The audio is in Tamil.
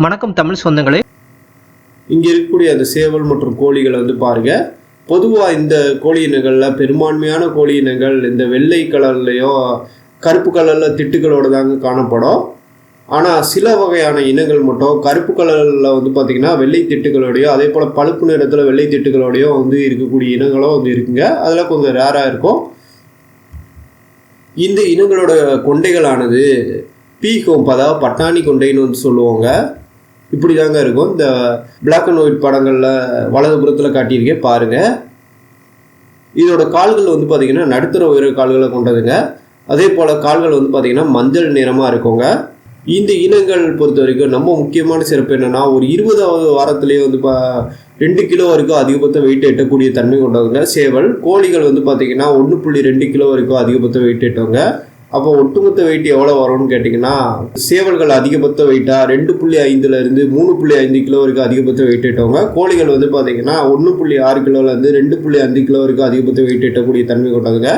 வணக்கம் தமிழ் சொந்தங்களே. இங்கே இருக்கக்கூடிய அந்த சேவல் மற்றும் கோழிகளை பாருங்கள். பொதுவாக இந்த கோழி இனங்களில் பெரும்பான்மையான கோழி இனங்கள் இந்த வெள்ளை கலர்லேயோ கருப்பு கலரில் திட்டுகளோடு தாங்க காணப்படும். ஆனால் சில வகையான இனங்கள் மட்டும் கருப்பு கலரில் பார்த்திங்கன்னா வெள்ளை திட்டுகளோடையோ அதே போல் பழுப்பு நிறத்தில் வெள்ளை திட்டுகளோடையோ இருக்கக்கூடிய இனங்களும் இருக்குங்க. அதில் கொஞ்சம் ரேராக இருக்கும். இந்த இனங்களோட கொண்டைகளானது பீகோம், அதாவது பட்டாணி கொண்டைன்னு சொல்லுவாங்க. இப்படி தாங்க இருக்கும். இந்த பிளாக் அண்ட் ஒயிட் படங்களில் வலதுபுறத்தில் காட்டியிருக்கேன் பாருங்கள். இதோட கால்கள் பார்த்திங்கன்னா நடுத்தர உயர கால்களை கொண்டதுங்க. அதே போல் கால்கள் பார்த்திங்கன்னா மஞ்சள் நிறமாக இருக்குங்க. இந்த இனங்கள் பொறுத்த வரைக்கும் நம்ம முக்கியமான சிறப்பு என்னென்னா, ஒரு 20வது வாரத்திலேயே 2 கிலோ வரைக்கும் அதிகபட்ச வெயிட் எட்டக்கூடிய தன்மை கொண்டவங்க சேவல். கோழிகள் பார்த்திங்கன்னா 1.2 கிலோ வரைக்கும் அதிகபட்ச வெயிட் எட்டுவாங்க. அப்போ ஒட்டுமொத்த வெயிட் எவ்வளோ வரும்னு கேட்டிங்கன்னா, சேவல்கள் அதிகபட்ச வெயிட்டாக 2.5லேருந்து 3.5 கிலோ வரைக்கும் அதிகபட்ச வெயிட் எட்டவங்க. கோழிகள் பார்த்திங்கன்னா 1.6 கிலோலேருந்து 2.5 கிலோ வரைக்கும் அதிகபட்ச வெயிட் எட்டக்கூடிய தன்மை கொண்டதுங்க.